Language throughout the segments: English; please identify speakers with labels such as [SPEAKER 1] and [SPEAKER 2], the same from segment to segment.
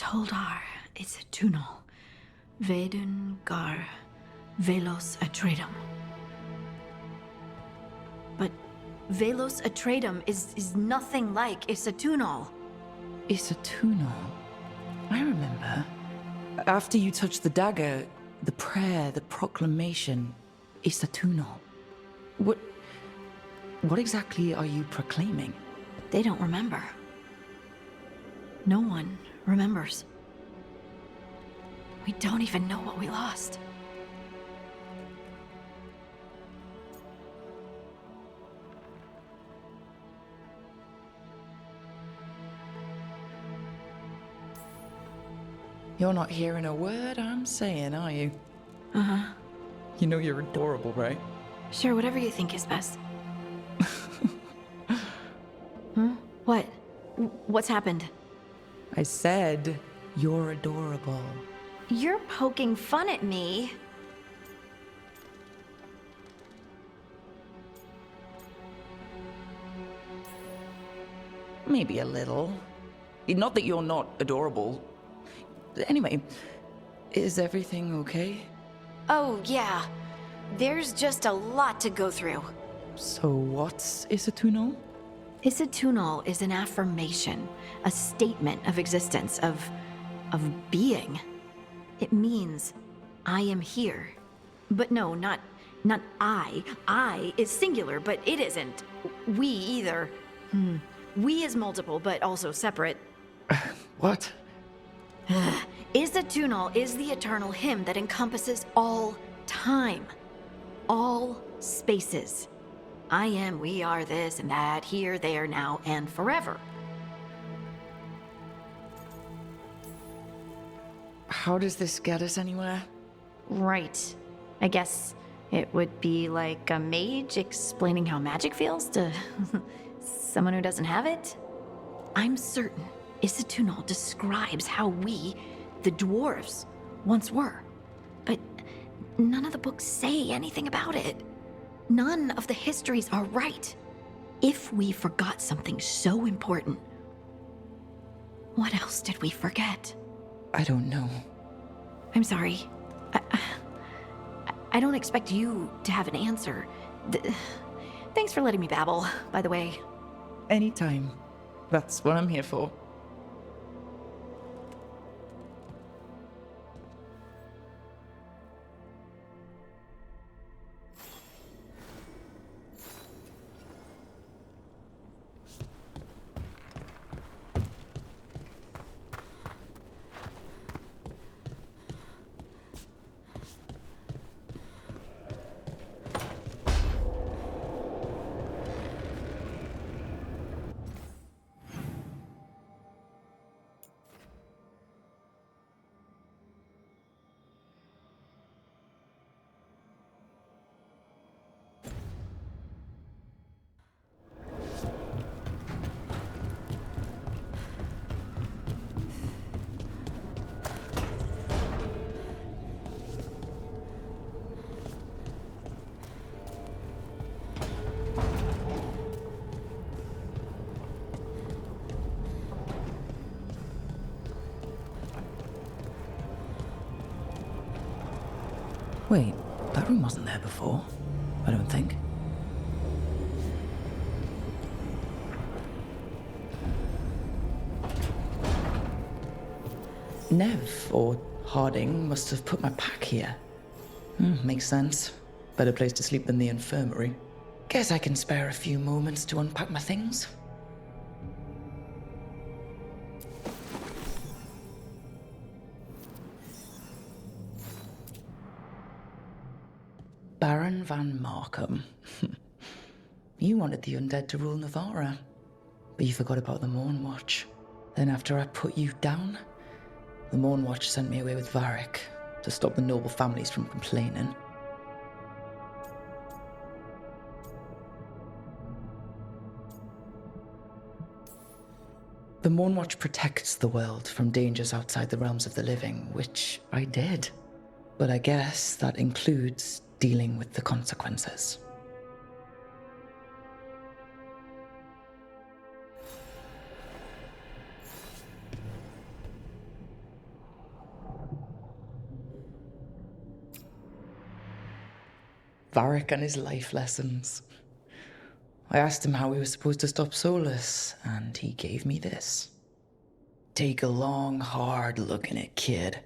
[SPEAKER 1] Toldar, it's a tunel. Vedun gar velos atredum. But velos atredum is nothing like Isatunal.
[SPEAKER 2] Isatunal? I remember. After you touched the dagger, the prayer, the proclamation, Isatunal. What exactly are you proclaiming?
[SPEAKER 1] They don't remember. No one remembers. We don't even know what we lost.
[SPEAKER 2] You're not hearing a word I'm saying, are you?
[SPEAKER 1] Uh-huh.
[SPEAKER 2] You know you're adorable, right?
[SPEAKER 1] Sure, whatever you think is best. Huh? What? What's happened?
[SPEAKER 2] I said you're adorable.
[SPEAKER 1] You're poking fun at me.
[SPEAKER 2] Maybe a little. Not that you're not adorable. Anyway, is everything okay?
[SPEAKER 1] Oh, yeah. There's just a lot to go through.
[SPEAKER 2] So what's Isatunal?
[SPEAKER 1] Isatunal is an affirmation, a statement of existence, of being. It means, I am here. But no, not I. I is singular, but it isn't. We either. We is multiple, but also separate.
[SPEAKER 2] What?
[SPEAKER 1] Isatunal is the eternal hymn that encompasses all time. All spaces. I am, we are, this and that, here, there, now, and forever.
[SPEAKER 2] How does this get us anywhere?
[SPEAKER 1] Right. I guess it would be like a mage explaining how magic feels to someone who doesn't have it. I'm certain Isatunal describes how we, the dwarves, once were. But none of the books say anything about it. None of the histories are right. If we forgot something so important, what else did we forget?
[SPEAKER 2] I don't know.
[SPEAKER 1] I'm sorry. I don't expect you to have an answer. Thanks for letting me babble, by the way.
[SPEAKER 2] Anytime. That's what I'm here for. Wait, that room wasn't there before, I don't think. Nev, or Harding, must have put my pack here. Makes sense. Better place to sleep than the infirmary. Guess I can spare a few moments to unpack my things. Baron van Markham. You wanted the undead to rule Navarra, but you forgot about the Mournwatch. Then after I put you down, the Mournwatch sent me away with Varric to stop the noble families from complaining. The Mournwatch protects the world from dangers outside the realms of the living, which I did. But I guess that includes dealing with the consequences. Varric and his life lessons. I asked him how we were supposed to stop Solus, and he gave me this. Take a long, hard look in it, kid.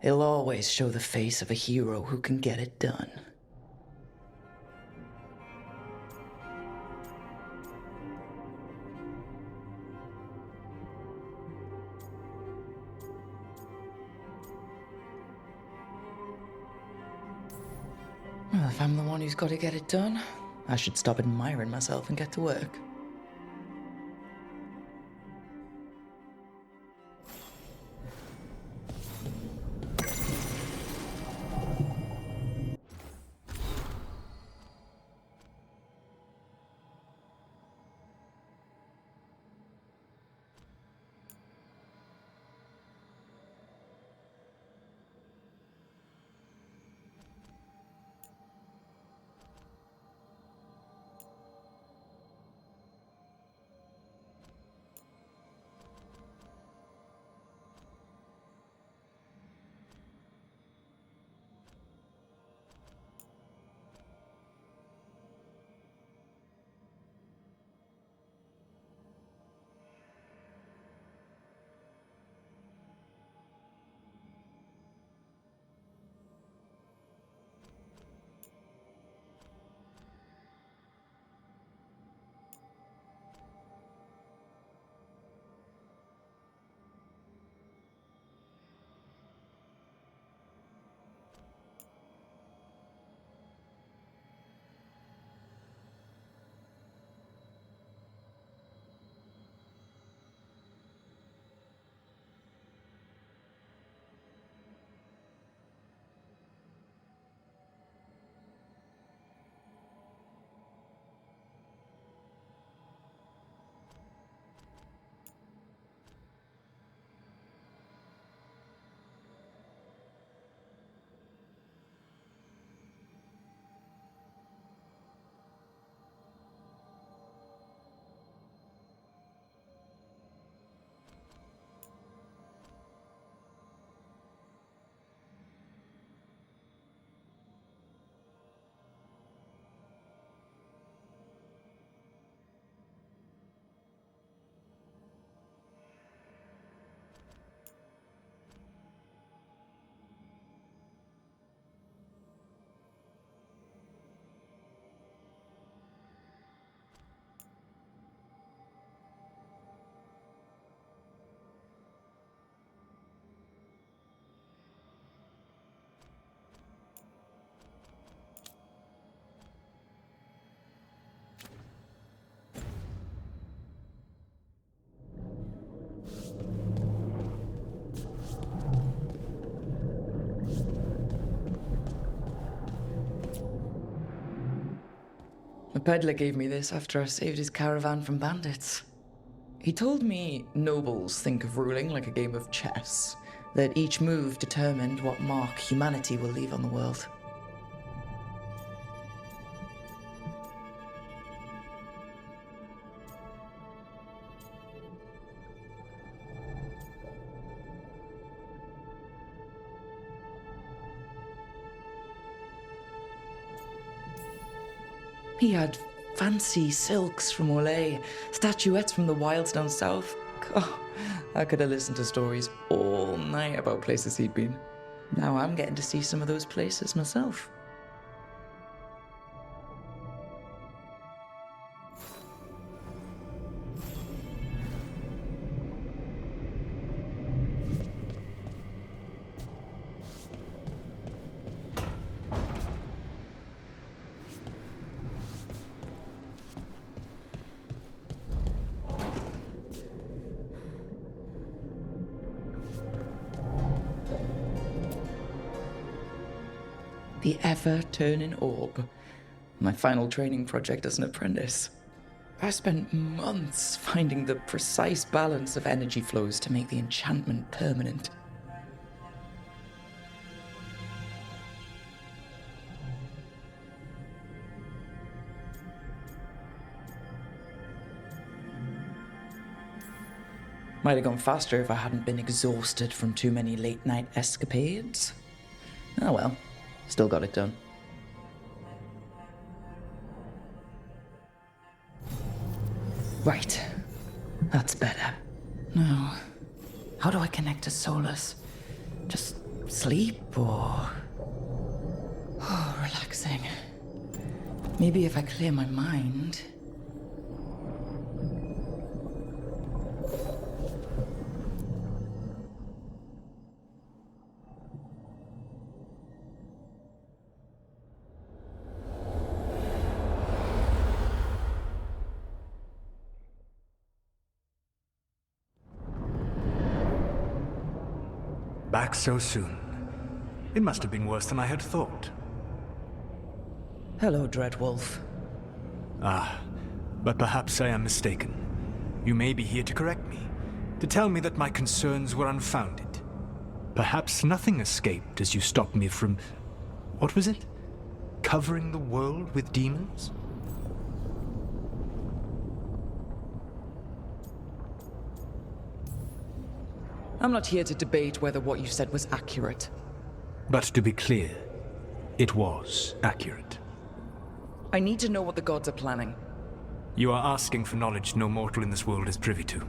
[SPEAKER 2] It'll always show the face of a hero who can get it done. Well, if I'm the one who's got to get it done, I should stop admiring myself and get to work. The peddler gave me this after I saved his caravan from bandits. He told me nobles think of ruling like a game of chess, that each move determined what mark humanity will leave on the world. He had fancy silks from Olay, statuettes from the wilds down south. Oh, I could have listened to stories all night about places he'd been. Now I'm getting to see some of those places myself. The ever-turning orb. My final training project as an apprentice. I spent months finding the precise balance of energy flows to make the enchantment permanent. Might have gone faster if I hadn't been exhausted from too many late-night escapades. Oh well. Still got it done. Right. That's better. Now, how do I connect to Solus? Just sleep or... Oh, relaxing. Maybe if I clear my mind...
[SPEAKER 3] Back so soon. It must have been worse than I had thought.
[SPEAKER 2] Hello, Dreadwolf.
[SPEAKER 3] Ah, but perhaps I am mistaken. You may be here to correct me, to tell me that my concerns were unfounded. Perhaps nothing escaped as you stopped me from... what was it? Covering the world with demons?
[SPEAKER 2] I'm not here to debate whether what you said was accurate.
[SPEAKER 3] But to be clear, it was accurate.
[SPEAKER 2] I need to know what the gods are planning.
[SPEAKER 3] You are asking for knowledge no mortal in this world is privy to.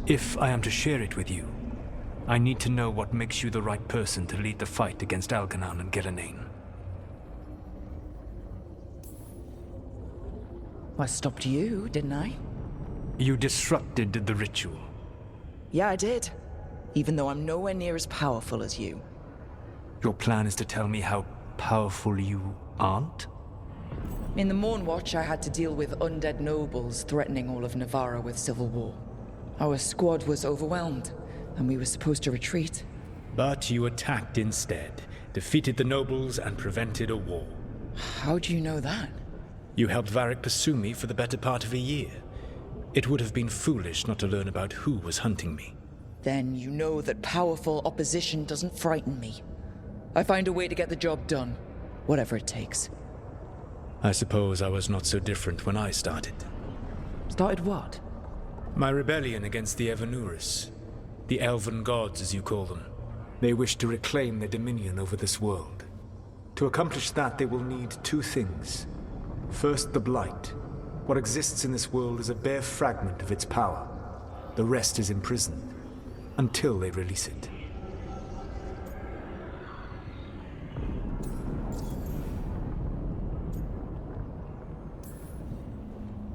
[SPEAKER 3] If I am to share it with you, I need to know what makes you the right person to lead the fight against Algernon and Gillenane.
[SPEAKER 2] I stopped you, didn't I?
[SPEAKER 3] You disrupted the ritual.
[SPEAKER 2] Yeah, I did. Even though I'm nowhere near as powerful as you.
[SPEAKER 3] Your plan is to tell me how powerful you aren't?
[SPEAKER 2] In the Mornwatch, I had to deal with undead nobles threatening all of Navarra with civil war. Our squad was overwhelmed, and we were supposed to retreat.
[SPEAKER 3] But you attacked instead, defeated the nobles, and prevented a war.
[SPEAKER 2] How do you know that?
[SPEAKER 3] You helped Varric pursue me for the better part of a year. It would have been foolish not to learn about who was hunting me.
[SPEAKER 2] Then you know that powerful opposition doesn't frighten me. I find a way to get the job done, whatever it takes.
[SPEAKER 3] I suppose I was not so different when I started.
[SPEAKER 2] Started what?
[SPEAKER 3] My rebellion against the Evanuris. The elven gods, as you call them. They wish to reclaim their dominion over this world. To accomplish that, they will need two things. First, the Blight. What exists in this world is a bare fragment of its power. The rest is imprisoned, until they release it.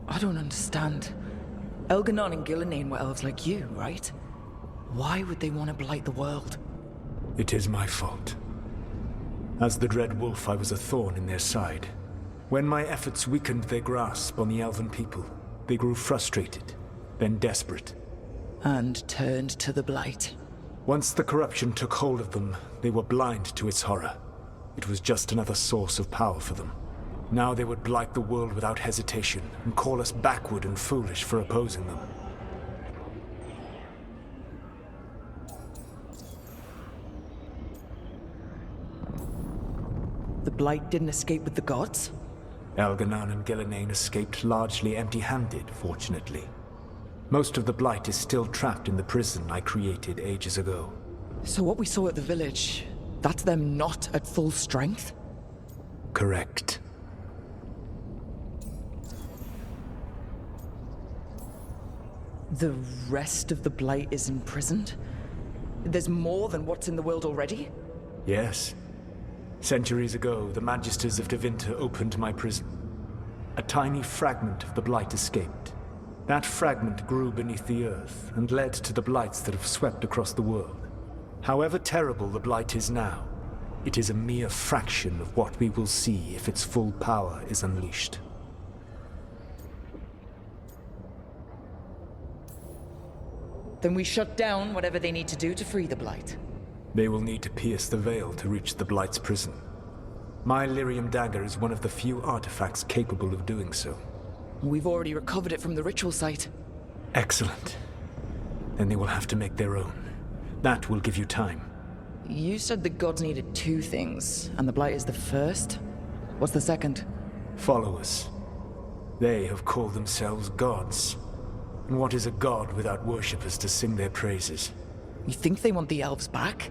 [SPEAKER 2] I don't understand. Elganon and Gillenane were elves like you, right? Why would they want to blight the world?
[SPEAKER 3] It is my fault. As the Dread Wolf, I was a thorn in their side. When my efforts weakened their grasp on the elven people, they grew frustrated, then desperate.
[SPEAKER 2] And turned to the blight.
[SPEAKER 3] Once the corruption took hold of them, they were blind to its horror. It was just another source of power for them. Now they would blight the world without hesitation, and call us backward and foolish for opposing them.
[SPEAKER 2] The blight didn't escape with the gods?
[SPEAKER 3] Algernon and Gillenane escaped largely empty-handed, fortunately. Most of the blight is still trapped in the prison I created ages ago.
[SPEAKER 2] So what we saw at the village, that's them not at full strength?
[SPEAKER 3] Correct.
[SPEAKER 2] The rest of the blight is imprisoned? There's more than what's in the world already?
[SPEAKER 3] Yes. Centuries ago, the Magisters of Tevinter opened my prison. A tiny fragment of the blight escaped. That fragment grew beneath the earth and led to the blights that have swept across the world. However terrible the blight is now, it is a mere fraction of what we will see if its full power is unleashed.
[SPEAKER 2] Then we shut down whatever they need to do to free the blight.
[SPEAKER 3] They will need to pierce the veil to reach the blight's prison. My lyrium dagger is one of the few artifacts capable of doing so.
[SPEAKER 2] We've already recovered it from the ritual site.
[SPEAKER 3] Excellent. Then they will have to make their own. That will give you time.
[SPEAKER 2] You said the gods needed two things, and the blight is the first? What's the second?
[SPEAKER 3] Followers. They have called themselves gods. And what is a god without worshippers to sing their praises?
[SPEAKER 2] You think they want the elves back?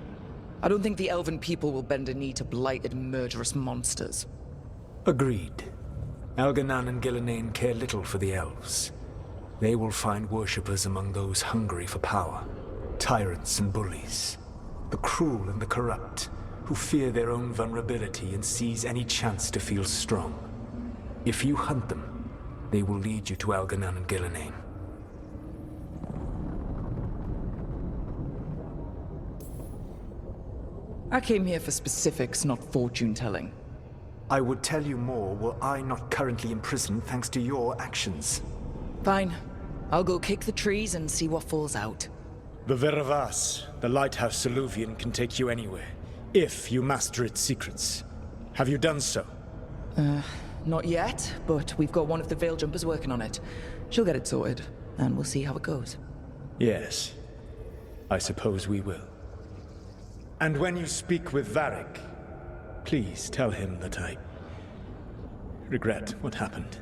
[SPEAKER 2] I don't think the elven people will bend a knee to blighted, murderous monsters.
[SPEAKER 3] Agreed. Algernon and Gillenane care little for the elves. They will find worshippers among those hungry for power, tyrants and bullies, the cruel and the corrupt, who fear their own vulnerability and seize any chance to feel strong. If you hunt them, they will lead you to Algernon and Gillenane.
[SPEAKER 2] I came here for specifics, not fortune-telling.
[SPEAKER 3] I would tell you more were I not currently imprisoned thanks to your actions.
[SPEAKER 2] Fine. I'll go kick the trees and see what falls out.
[SPEAKER 3] The Veravas, the lighthouse Soluvian, can take you anywhere, if you master its secrets. Have you done so?
[SPEAKER 2] Not yet, but we've got one of the Veil Jumpers working on it. She'll get it sorted, and we'll see how it goes.
[SPEAKER 3] Yes. I suppose we will. And when you speak with Varric, please tell him that I regret what happened.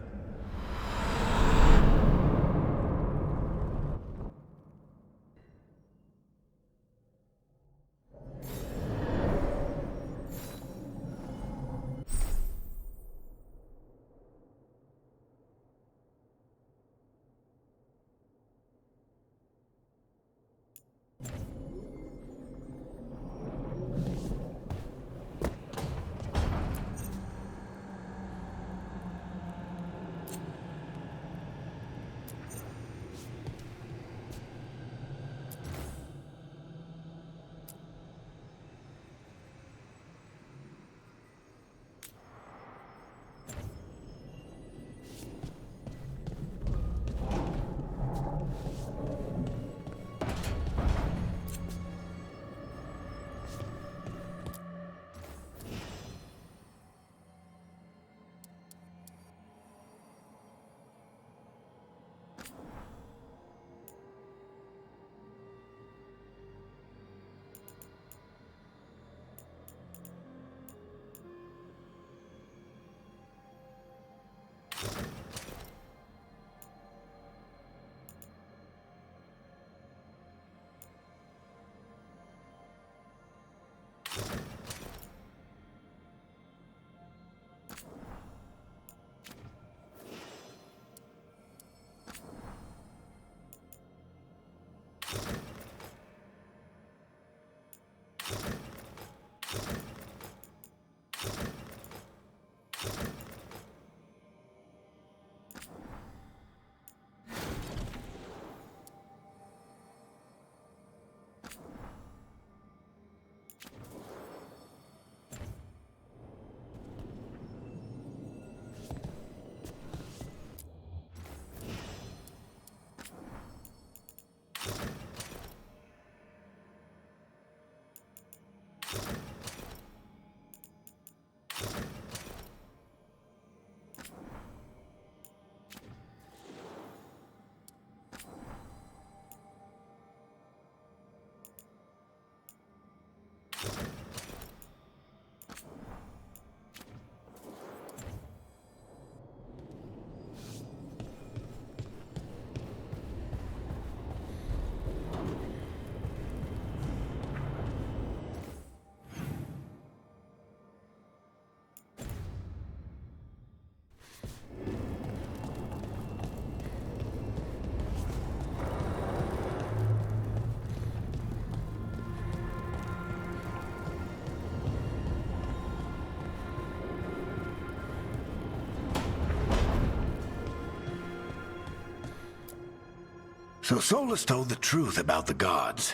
[SPEAKER 4] So Solus told the truth about the gods.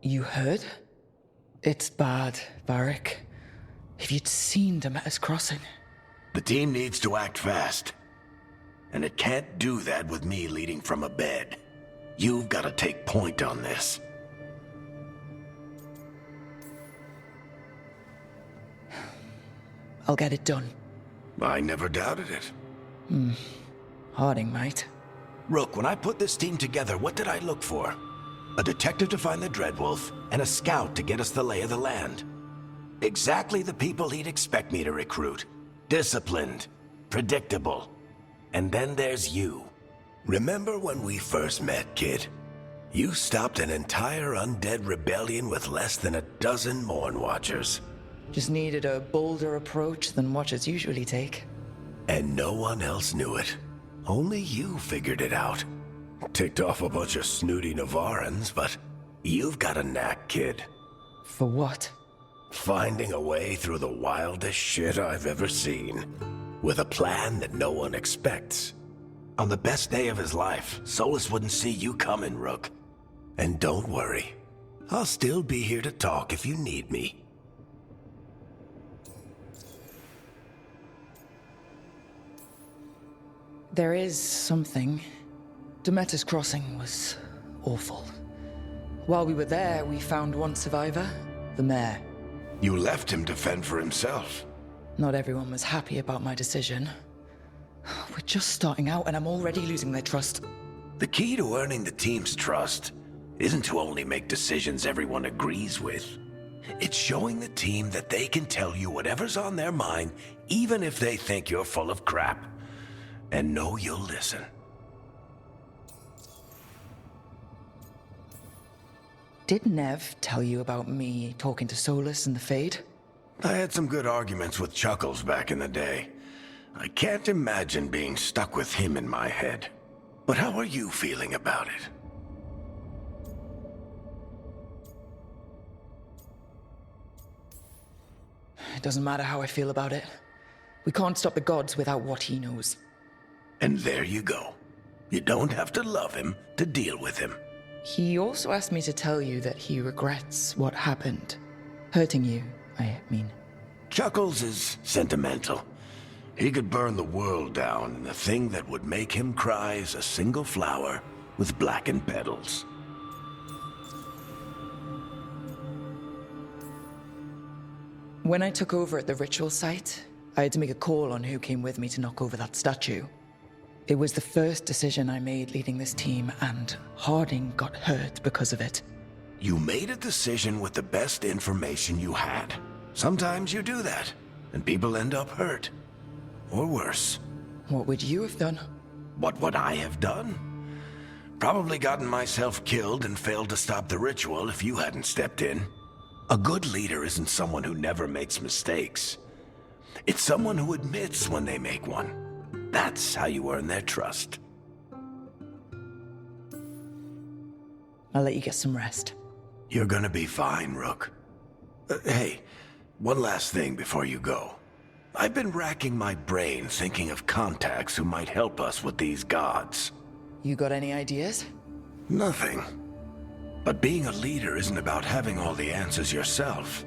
[SPEAKER 2] You heard? It's bad, Varric. If you'd seen Demeter's crossing.
[SPEAKER 4] The team needs to act fast. And it can't do that with me leading from a bed. You've got to take point on this.
[SPEAKER 2] I'll get it done.
[SPEAKER 4] I never doubted it.
[SPEAKER 2] Harding, mate.
[SPEAKER 4] Rook, when I put this team together, what did I look for? A detective to find the Dreadwolf, and a scout to get us the lay of the land. Exactly the people he'd expect me to recruit. Disciplined, predictable. And then there's you. Remember when we first met, kid? You stopped an entire undead rebellion with less than a dozen Morn Watchers.
[SPEAKER 2] Just needed a bolder approach than Watchers usually take.
[SPEAKER 4] And no one else knew it. Only you figured it out. ticked off a bunch of snooty Navarrans, but you've got a knack, kid.
[SPEAKER 2] For what?
[SPEAKER 4] Finding a way through the wildest shit I've ever seen. With a plan that no one expects. On the best day of his life, Solus wouldn't see you coming, Rook. And don't worry. I'll still be here to talk if you need me.
[SPEAKER 2] There is something. Demeter's Crossing was awful. While we were there, we found one survivor, the mayor.
[SPEAKER 4] You left him to fend for himself.
[SPEAKER 2] Not everyone was happy about my decision. We're just starting out and I'm already losing their trust.
[SPEAKER 4] The key to earning the team's trust isn't to only make decisions everyone agrees with. It's showing the team that they can tell you whatever's on their mind, even if they think you're full of crap. And know you'll listen.
[SPEAKER 2] Did Nev tell you about me talking to Solus and the Fade?
[SPEAKER 4] I had some good arguments with Chuckles back in the day. I can't imagine being stuck with him in my head. But how are you feeling about it?
[SPEAKER 2] It doesn't matter how I feel about it. We can't stop the gods without what he knows.
[SPEAKER 4] And there you go. You don't have to love him to deal with him.
[SPEAKER 2] He also asked me to tell you that he regrets what happened. Hurting you, I mean.
[SPEAKER 4] Chuckles is sentimental. He could burn the world down, and the thing that would make him cry is a single flower with blackened petals.
[SPEAKER 2] When I took over at the ritual site, I had to make a call on who came with me to knock over that statue. It was the first decision I made leading this team, and Harding got hurt because of it.
[SPEAKER 4] You made a decision with the best information you had. Sometimes you do that, and people end up hurt. Or worse.
[SPEAKER 2] What would you have done?
[SPEAKER 4] What would I have done? Probably gotten myself killed and failed to stop the ritual if you hadn't stepped in. A good leader isn't someone who never makes mistakes. It's someone who admits when they make one. That's how you earn their trust.
[SPEAKER 2] I'll let you get some rest.
[SPEAKER 4] You're gonna be fine, Rook. Hey, one last thing before you go. I've been racking my brain thinking of contacts who might help us with these gods.
[SPEAKER 2] You got any ideas?
[SPEAKER 4] Nothing. But being a leader isn't about having all the answers yourself.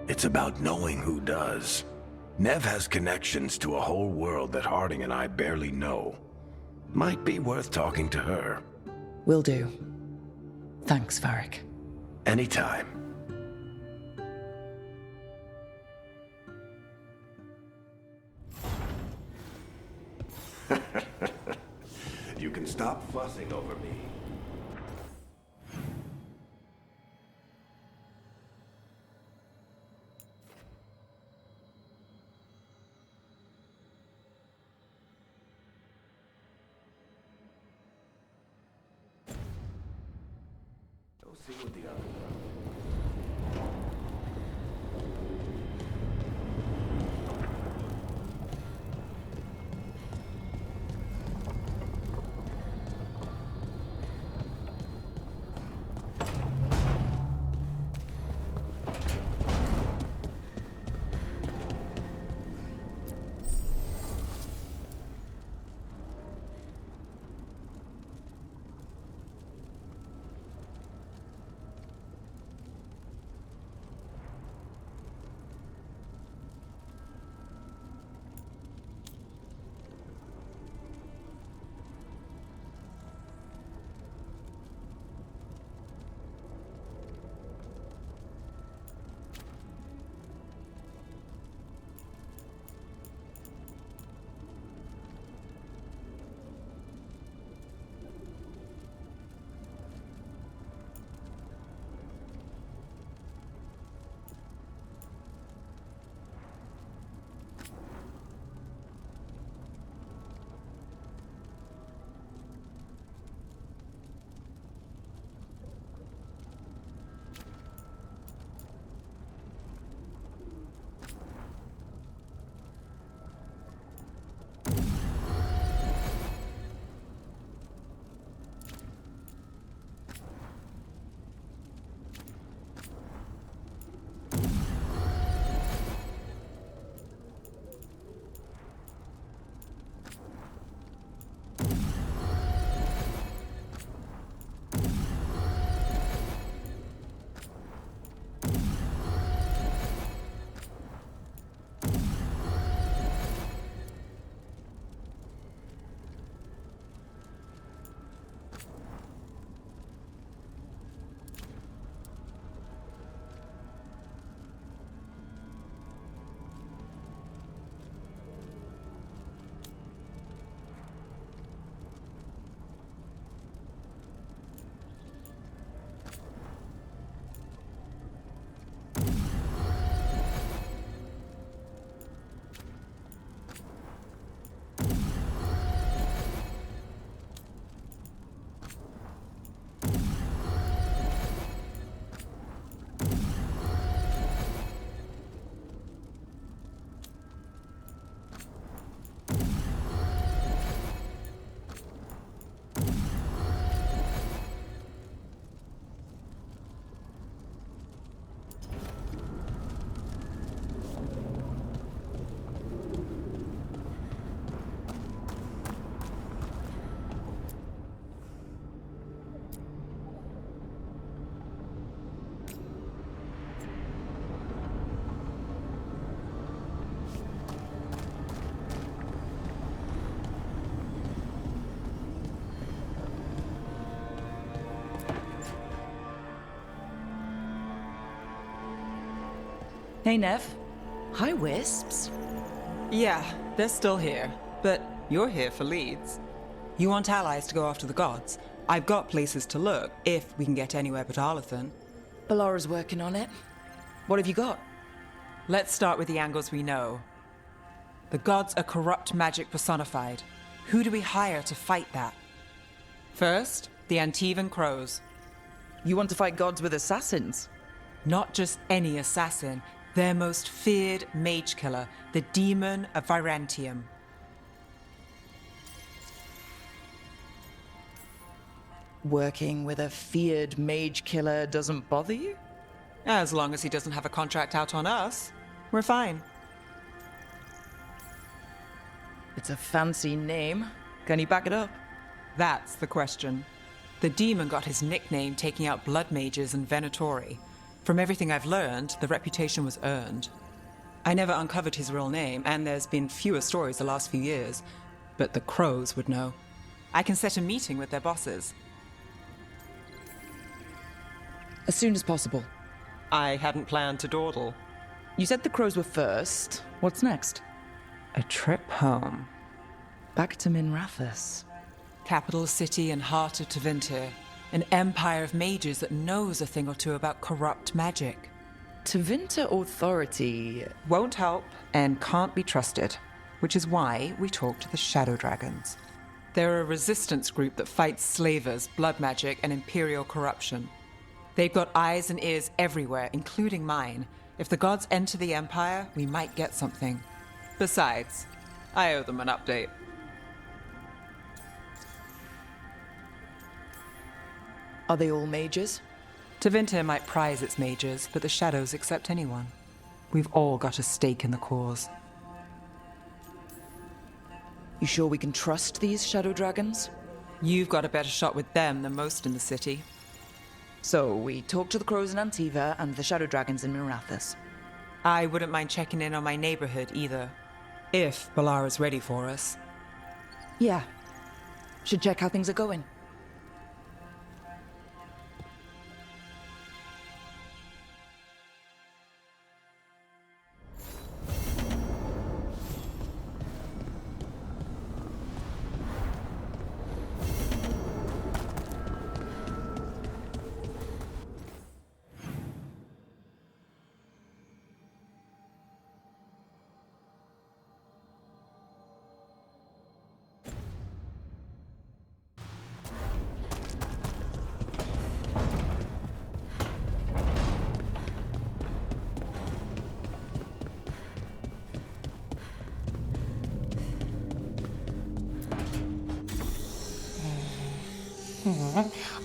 [SPEAKER 4] It's about knowing who does. Nev has connections to a whole world that Harding and I barely know. Might be worth talking to her.
[SPEAKER 2] Will do. Thanks, Varric.
[SPEAKER 4] Anytime. You can stop fussing over me. Go see what the others are.
[SPEAKER 2] Hey, Nev. Hi, Wisps.
[SPEAKER 5] Yeah, they're still here, but you're here for leads. You want allies to go after the gods? I've got places to look, if we can get anywhere but Arlathan.
[SPEAKER 2] Ballara's working on it. What have you got?
[SPEAKER 5] Let's start with the angles we know. The gods are corrupt magic personified. Who do we hire to fight that? First, the Antivan crows.
[SPEAKER 2] You want to fight gods with assassins?
[SPEAKER 5] Not just any assassin, their most feared mage killer, the demon of Virantium.
[SPEAKER 2] Working with a feared mage killer doesn't bother you?
[SPEAKER 5] As long as he doesn't have a contract out on us, we're fine.
[SPEAKER 2] It's a fancy name. Can you back it up?
[SPEAKER 5] That's the question. The demon got his nickname taking out blood mages and Venatori. From everything I've learned, the reputation was earned. I never uncovered his real name, and there's been fewer stories the last few years, but the crows would know. I can set a meeting with their bosses.
[SPEAKER 2] As soon as possible.
[SPEAKER 5] I hadn't planned to dawdle.
[SPEAKER 2] You said the crows were first. What's next?
[SPEAKER 5] A trip home.
[SPEAKER 2] Back to Minrathous.
[SPEAKER 5] Capital city and heart of Tevinter. An empire of mages that knows a thing or two about corrupt magic.
[SPEAKER 2] Tevinter authority
[SPEAKER 5] Won't help and can't be trusted, which is why we talk to the Shadow Dragons. They're a resistance group that fights slavers, blood magic, and imperial corruption. They've got eyes and ears everywhere, including mine. If the gods enter the empire, we might get something. Besides, I owe them an update.
[SPEAKER 2] Are they all mages?
[SPEAKER 5] Tevinter might prize its mages, but the Shadows accept anyone. We've all got a stake in the cause.
[SPEAKER 2] You sure we can trust these shadow dragons?
[SPEAKER 5] You've got a better shot with them than most in the city.
[SPEAKER 2] So, we talk to the crows in Antiva and the shadow dragons in Minrathous.
[SPEAKER 5] I wouldn't mind checking in on my neighborhood either. If Ballara's ready for us.
[SPEAKER 2] Yeah. Should check how things are going.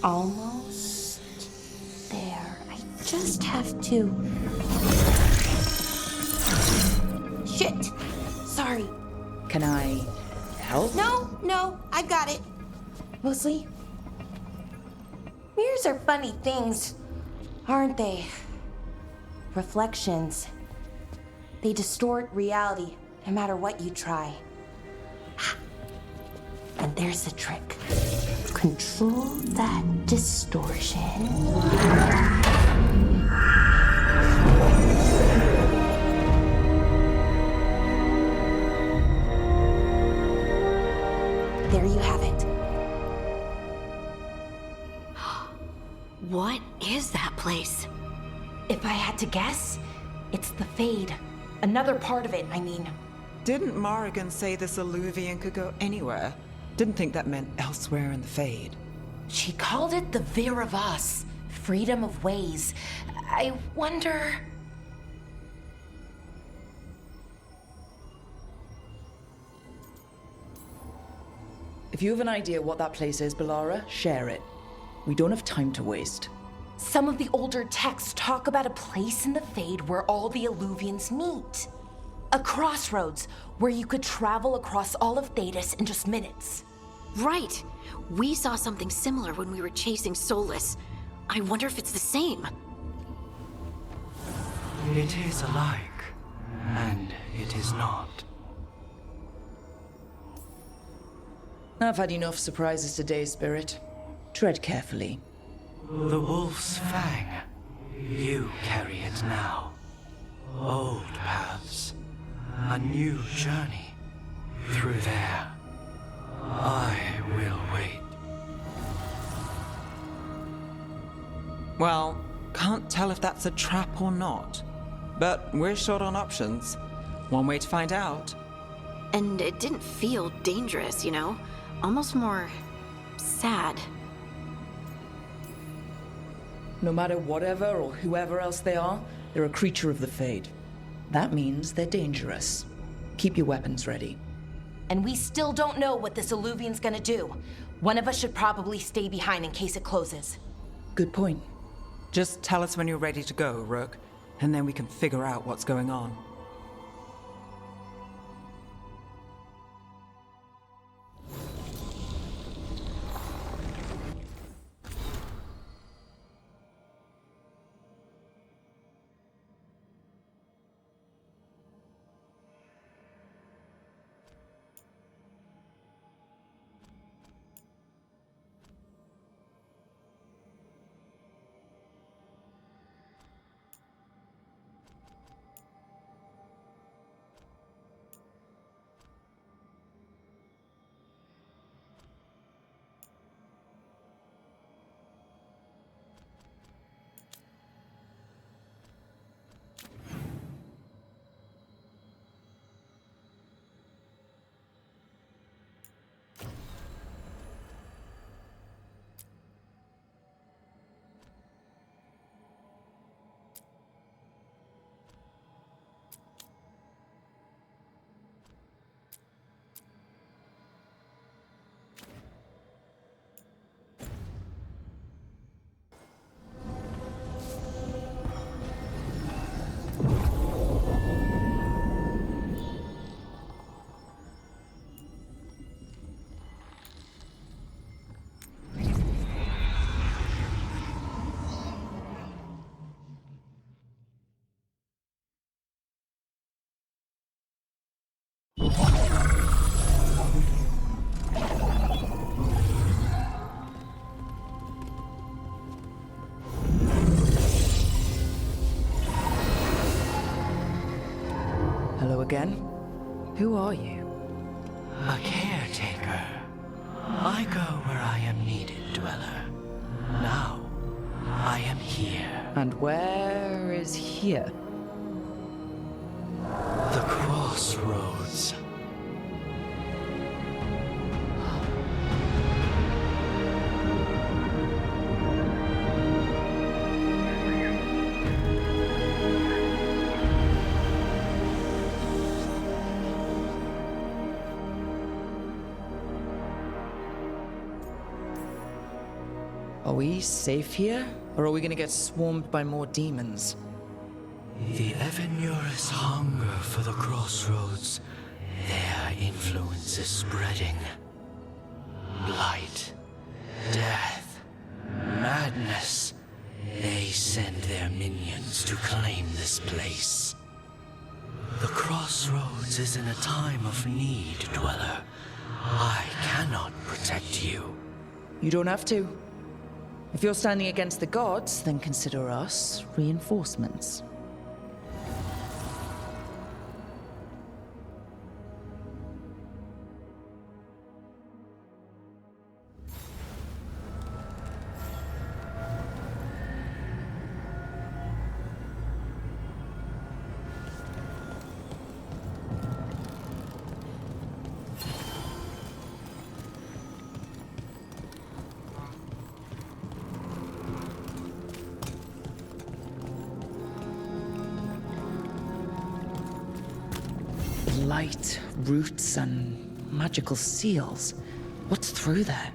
[SPEAKER 1] Almost there. I just have to... Shit! Sorry.
[SPEAKER 2] Can I help?
[SPEAKER 1] No, I got it. Mostly, mirrors are funny things, aren't they? Reflections. They distort reality, no matter what you try. And there's the trick. Control that distortion. There you have it. What is that place? If I had to guess, it's the Fade. Another part of it, I mean.
[SPEAKER 5] Didn't Morrigan say this Alluvian could go anywhere? Didn't think that meant elsewhere in the Fade.
[SPEAKER 1] She called it the Vir of Us, freedom of ways. I wonder...
[SPEAKER 2] If you have an idea what that place is, Ballara, share it. We don't have time to waste.
[SPEAKER 1] Some of the older texts talk about a place in the Fade where all the Alluvians meet. A crossroads where you could travel across all of Tedas in just minutes.
[SPEAKER 6] Right. We saw something similar when we were chasing Solus. I wonder if it's the same.
[SPEAKER 7] It is alike, and it is not.
[SPEAKER 2] I've had enough surprises today, Spirit. Tread carefully.
[SPEAKER 7] The wolf's fang. You carry it now. old paths, a new journey. Through there, I will wait.
[SPEAKER 5] Well, can't tell if that's a trap or not. But we're short on options. One way to find out.
[SPEAKER 6] And it didn't feel dangerous, you know? Almost more sad.
[SPEAKER 2] No matter whatever or whoever else they are, they're a creature of the Fade. That means they're dangerous. Keep your weapons ready.
[SPEAKER 8] And we still don't know what this Alluvian's gonna do. One of us should probably stay behind in case it closes.
[SPEAKER 2] Good point.
[SPEAKER 5] Just tell us when you're ready to go, Rook, and then we can figure out what's going on.
[SPEAKER 2] Hello again. Who are you?
[SPEAKER 7] A caretaker. I go where I am needed, dweller. Now, I am here.
[SPEAKER 2] And where is here?
[SPEAKER 7] The crossroads.
[SPEAKER 2] Are we safe here? Or are we gonna get swarmed by more demons?
[SPEAKER 7] The Evanurus hunger for the crossroads. Their influence is spreading. Blight, death, madness. They send their minions to claim this place. The crossroads is in a time of need, dweller. I cannot protect you.
[SPEAKER 2] You don't have to. If you're standing against the gods, then consider us reinforcements. Light, roots, and magical seals. What's through there?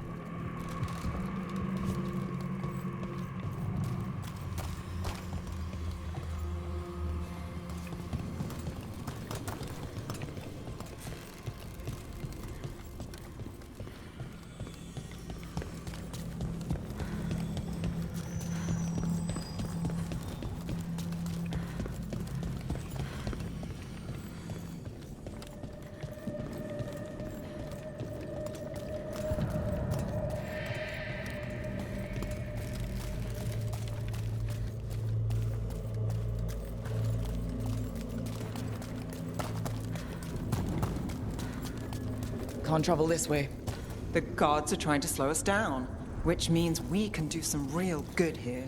[SPEAKER 2] can't travel this way.
[SPEAKER 5] The gods are trying to slow us down, which means we can do some real good here.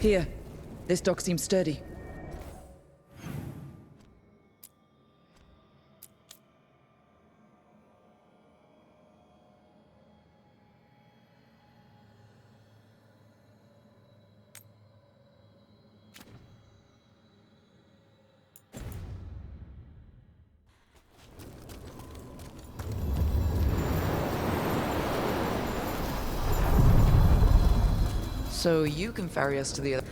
[SPEAKER 2] Here. This dock seems sturdy. So you can ferry us to the other...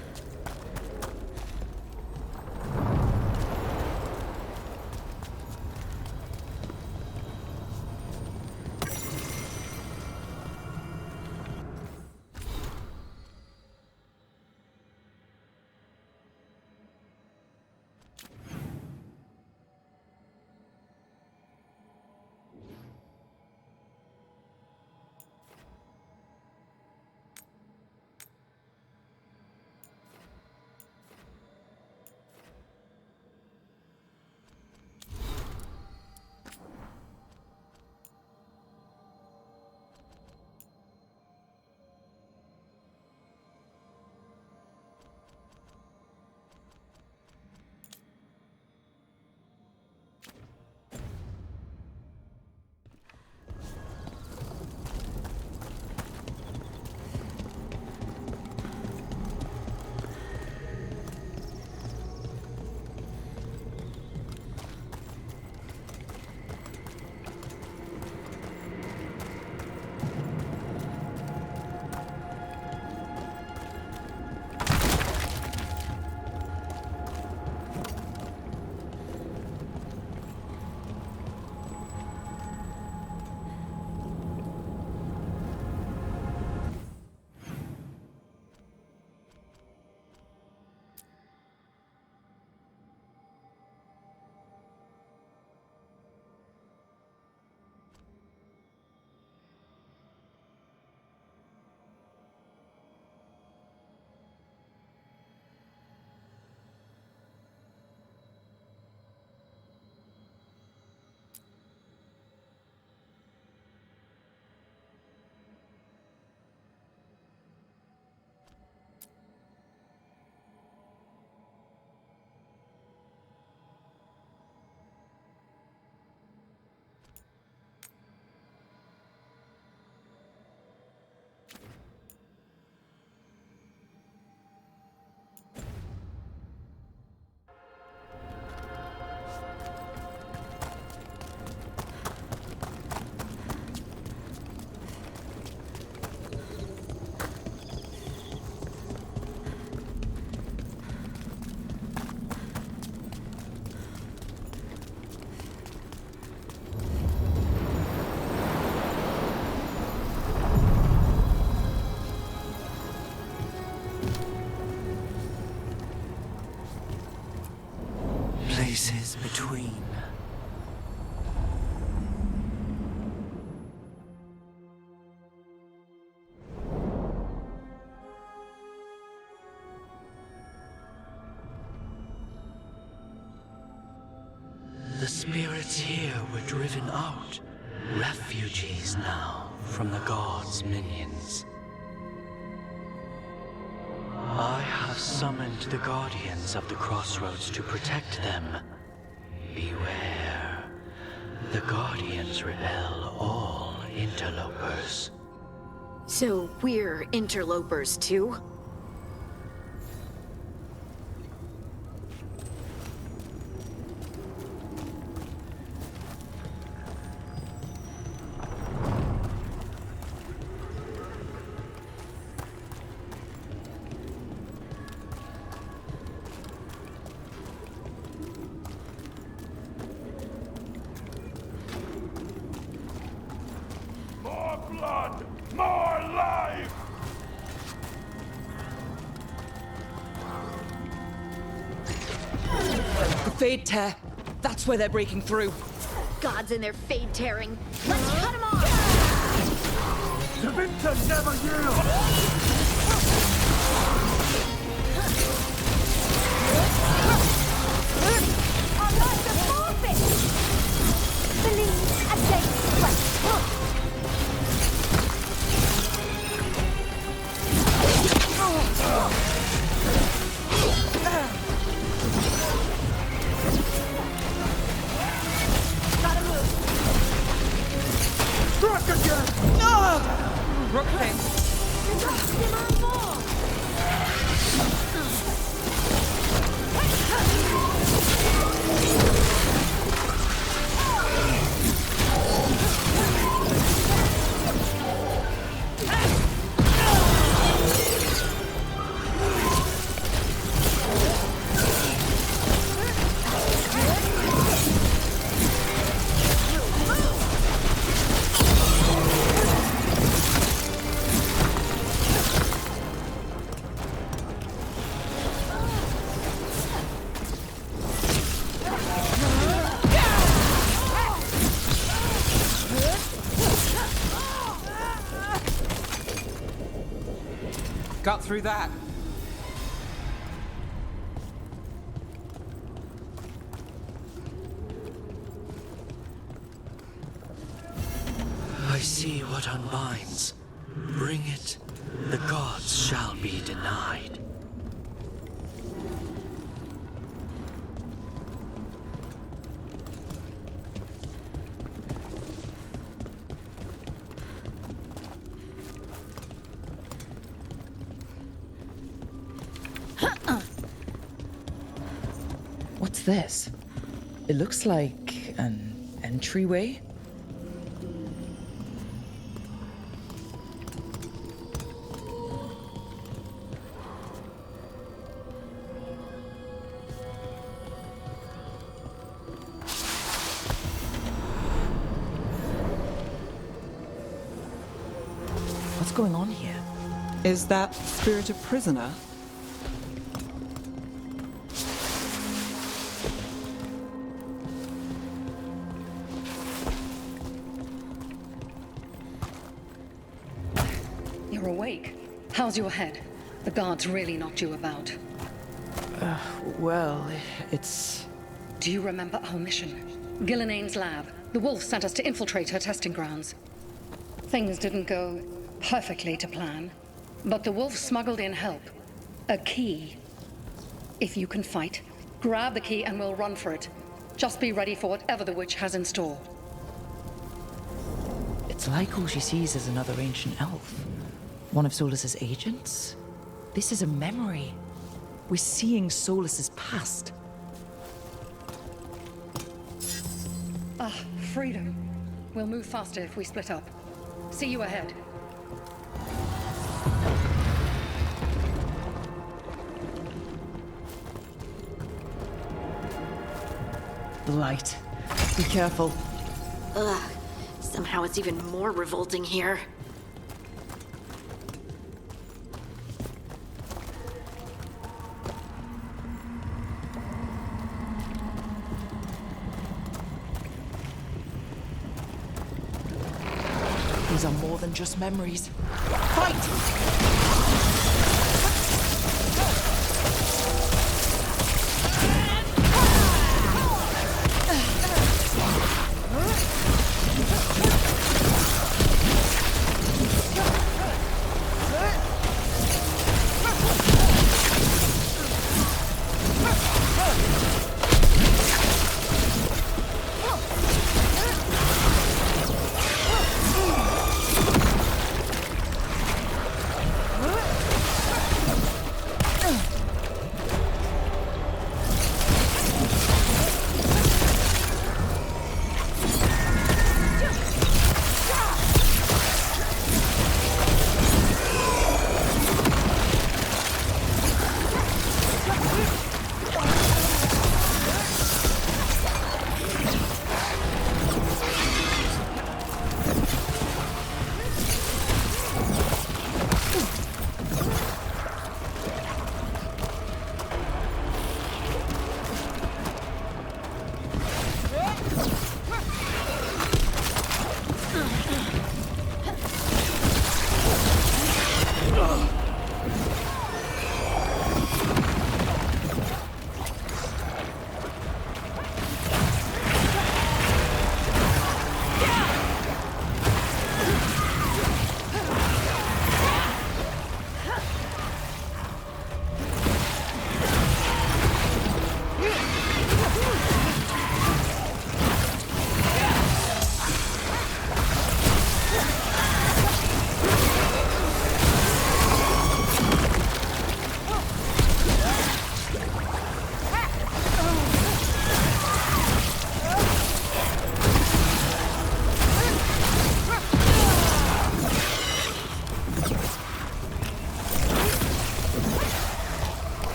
[SPEAKER 7] Places between. The spirits here were driven out, refugees now from the gods' minions. I have summoned the guardians of the crossroads to protect them. Beware. The guardians repel all interlopers.
[SPEAKER 6] So we're interlopers too?
[SPEAKER 9] blood, more life!
[SPEAKER 5] The Fade Tear. That's where they're breaking through.
[SPEAKER 6] Gods and their fade tearing. Let's cut them off!
[SPEAKER 9] Tevinter never yield!
[SPEAKER 6] Our lives are forfeit! Believe and take strength.
[SPEAKER 9] Struck again!
[SPEAKER 5] Brookhaven. Got through that.
[SPEAKER 7] I see what unbinds. Bring it, the gods shall be denied.
[SPEAKER 2] What's this? It looks like an entryway. What's going on here?
[SPEAKER 5] Is that spirit a prisoner?
[SPEAKER 10] You're awake. How's your head? The guards really knocked you about.
[SPEAKER 2] Well, it's...
[SPEAKER 10] Do you remember our mission? Gillinane's lab. The wolf sent us to infiltrate her testing grounds. Things didn't go perfectly to plan, but the wolf smuggled in help. A key. If you can fight, grab the key and we'll run for it. Just be ready for whatever the witch has in store.
[SPEAKER 2] It's like all she sees is another ancient elf. One of Solus's agents? This is a memory. We're seeing Solus's past.
[SPEAKER 10] Ah, freedom. We'll move faster if we split up. See you ahead.
[SPEAKER 2] The light. Be careful.
[SPEAKER 6] Ugh. Somehow it's even more revolting here.
[SPEAKER 2] These are more than just memories. Fight!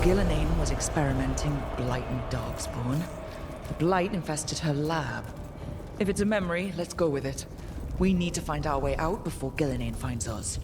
[SPEAKER 2] Gillenane was experimenting with blight and darkspawn, the blight infested her lab. If it's a memory, let's go with it. We need to find our way out before Gillenane finds us.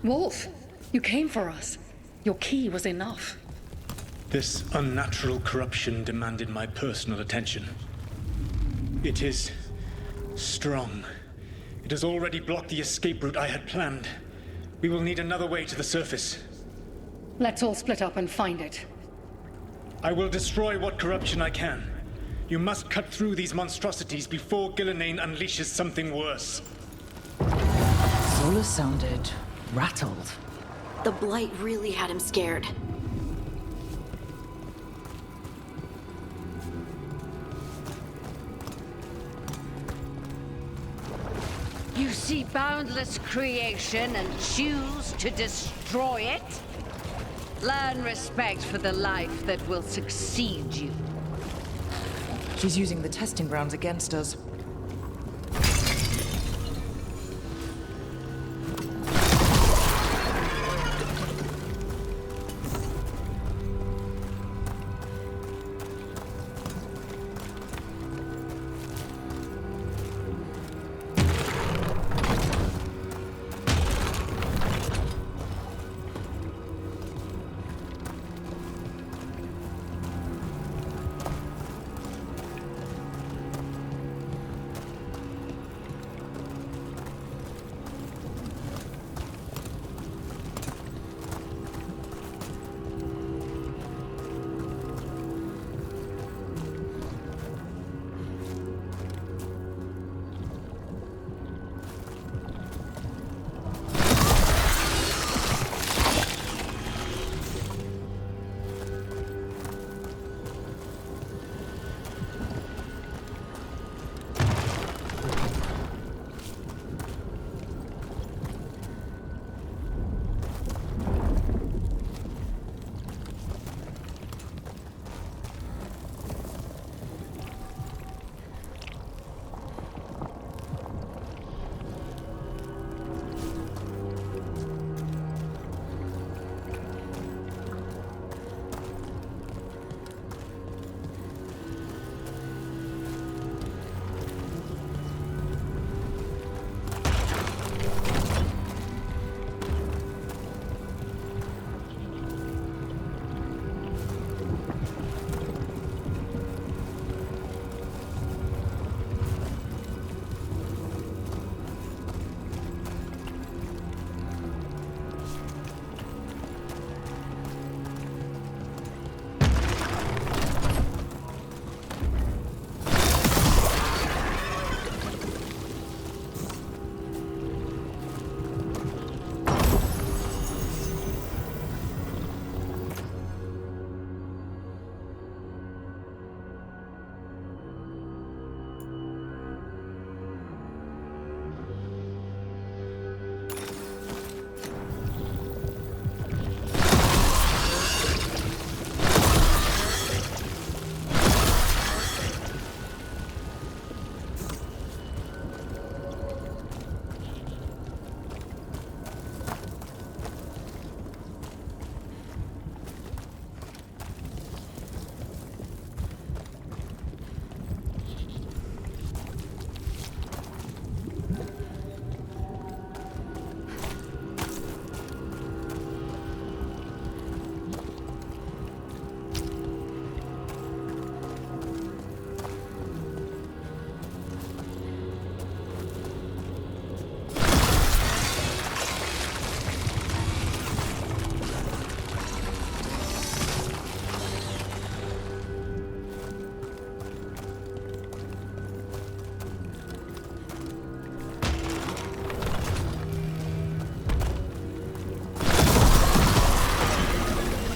[SPEAKER 10] Wolf, you came for us. Your key was enough.
[SPEAKER 3] This unnatural corruption demanded my personal attention. It is strong. It has already blocked the escape route I had planned. We will need another way to the surface.
[SPEAKER 10] Let's all split up and find it.
[SPEAKER 3] I will destroy what corruption I can. You must cut through these monstrosities before Gillenane unleashes something worse.
[SPEAKER 2] Solus sounded rattled.
[SPEAKER 6] The blight really had him scared.
[SPEAKER 11] You see boundless creation and choose to destroy it? Learn respect for the life that will succeed you.
[SPEAKER 2] She's using the testing grounds against us.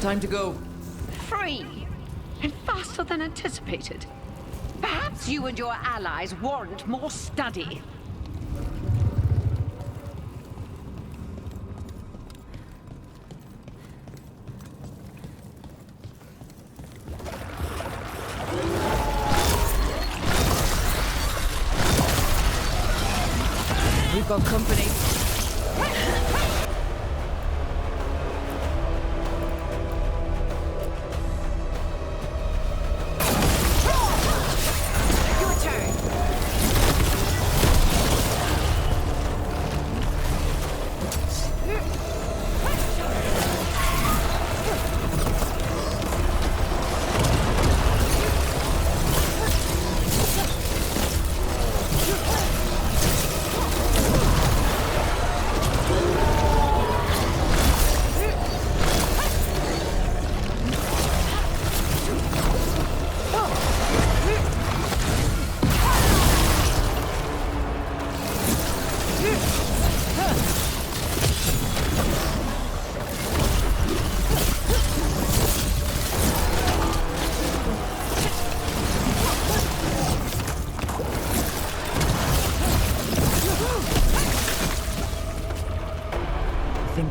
[SPEAKER 2] Time to go.
[SPEAKER 11] Free! And faster than anticipated. Perhaps you and your allies warrant more study.
[SPEAKER 2] We've got company.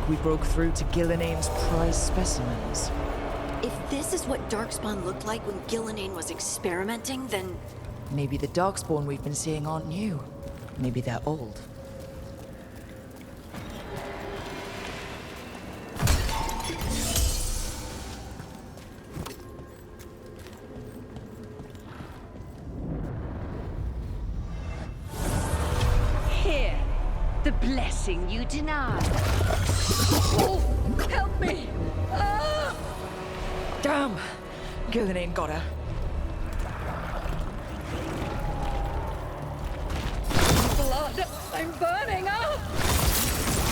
[SPEAKER 2] We broke through to Gillenane's prize specimens.
[SPEAKER 6] If this is what Darkspawn looked like when Gillenane was experimenting, then...
[SPEAKER 2] Maybe the Darkspawn we've been seeing aren't new. Maybe they're old.
[SPEAKER 11] Here, the blessing you denied. Oh, help me! Ah!
[SPEAKER 2] Damn! Gillenane got her.
[SPEAKER 11] Blood! I'm burning up!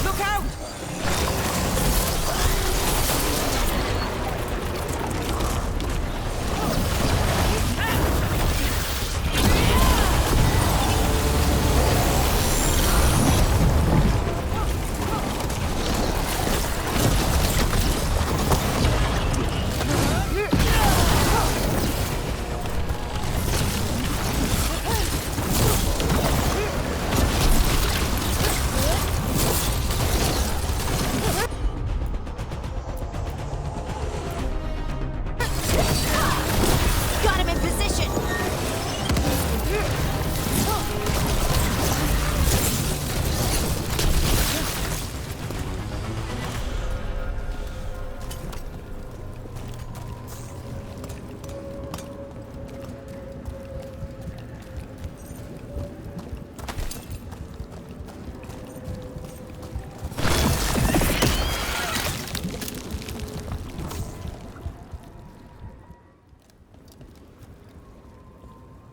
[SPEAKER 2] Look out!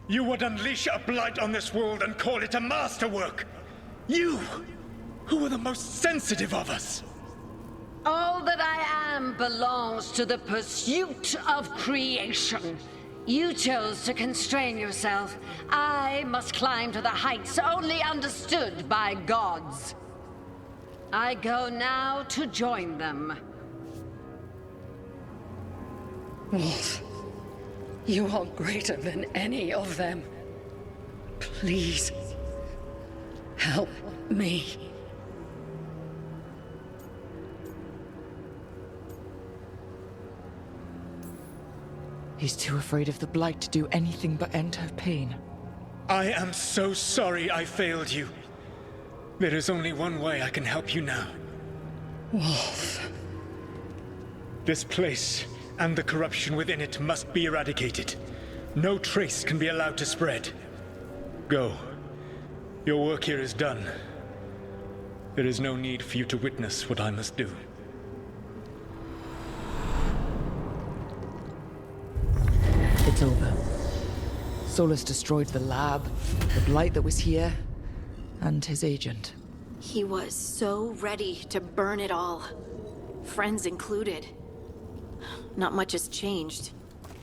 [SPEAKER 9] You would unleash a blight on this world and call it a masterwork! You, who were the most sensitive of us!
[SPEAKER 11] All that I am belongs to the pursuit of creation. You chose to constrain yourself. I must climb to the heights only understood by gods. I go now to join them.
[SPEAKER 10] Wolf, you are greater than any of them. Please, help me.
[SPEAKER 2] He's too afraid of the Blight to do anything but end her pain.
[SPEAKER 9] I am so sorry I failed you. There is only one way I can help you now.
[SPEAKER 10] Wolf.
[SPEAKER 9] This place and the corruption within it must be eradicated. No trace can be allowed to spread. Go. Your work here is done. There is no need for you to witness what I must do.
[SPEAKER 2] It's over. Solus destroyed the lab, the Blight that was here, and his agent.
[SPEAKER 6] He was so ready to burn it all. Friends included. Not much has changed.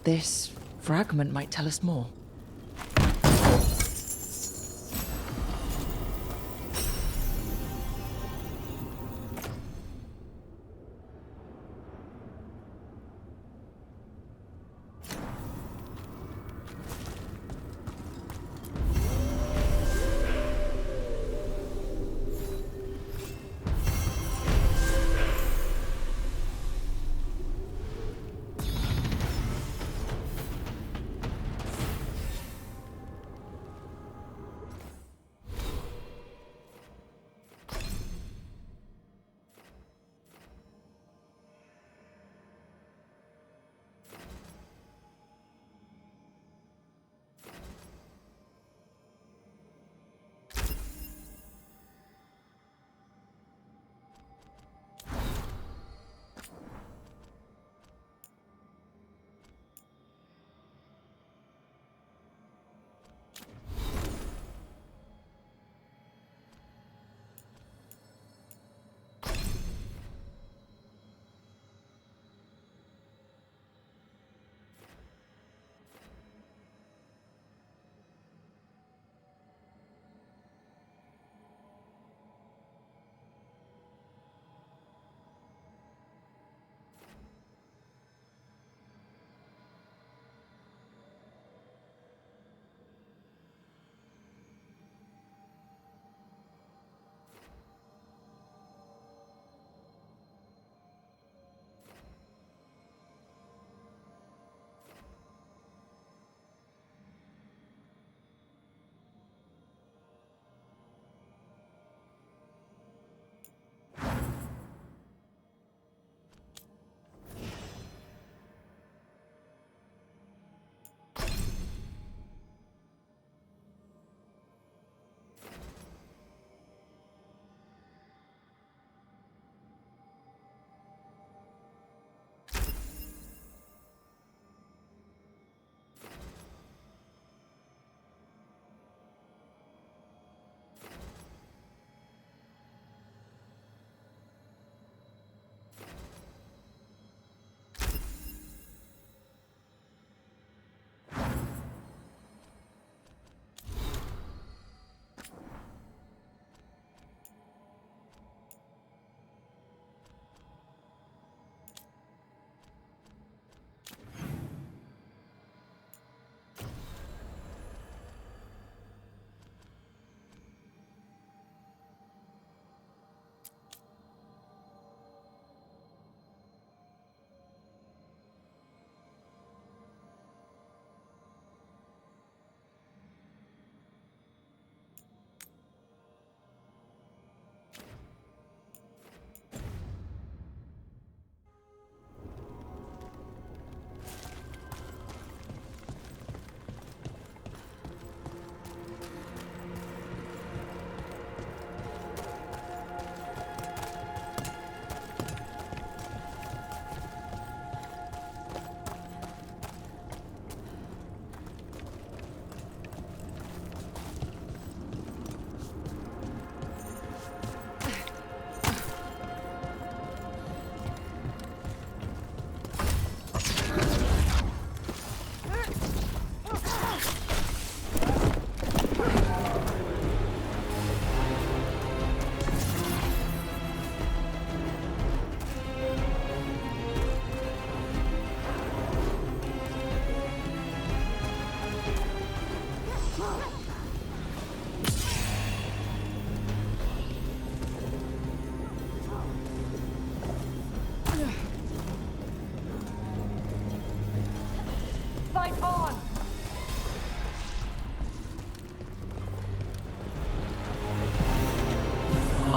[SPEAKER 2] This fragment might tell us more.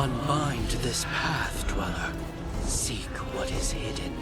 [SPEAKER 7] Unbind this path, Dweller. Seek what is hidden.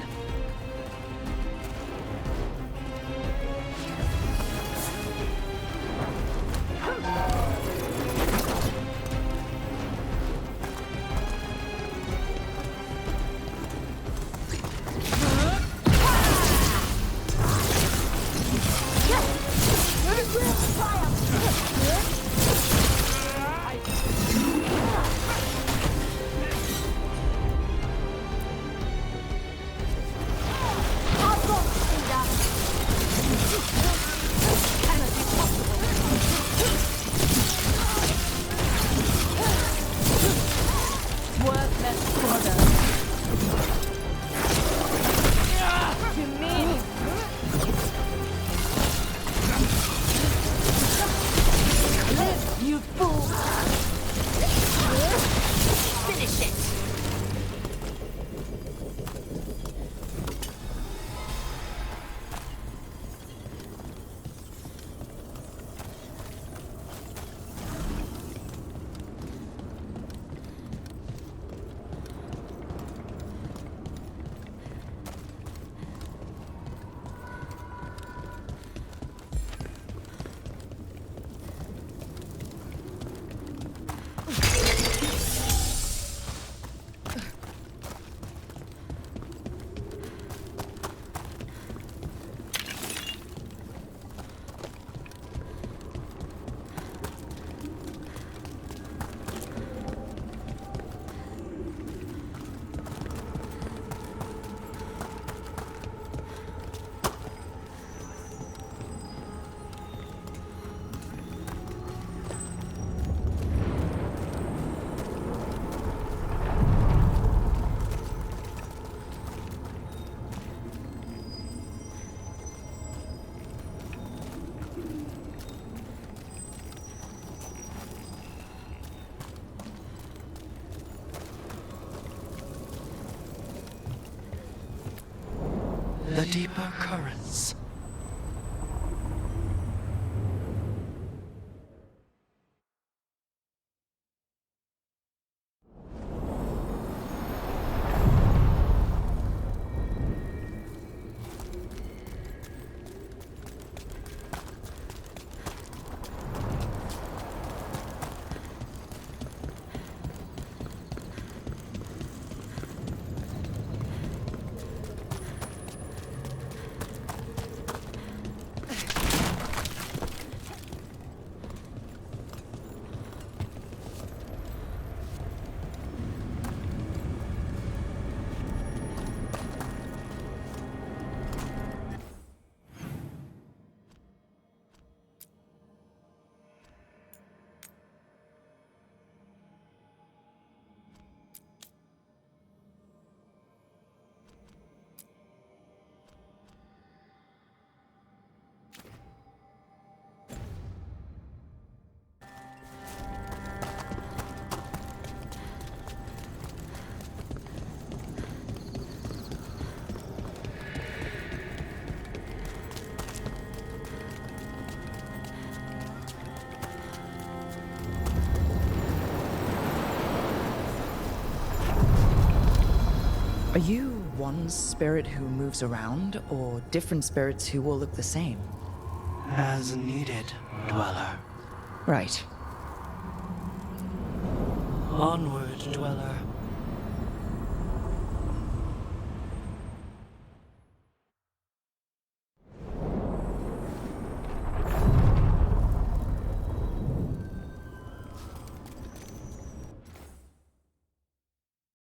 [SPEAKER 7] The deeper currents.
[SPEAKER 2] Are you one spirit who moves around, or different spirits who all look the same?
[SPEAKER 7] As needed, Dweller.
[SPEAKER 2] Right.
[SPEAKER 7] Onward, Dweller.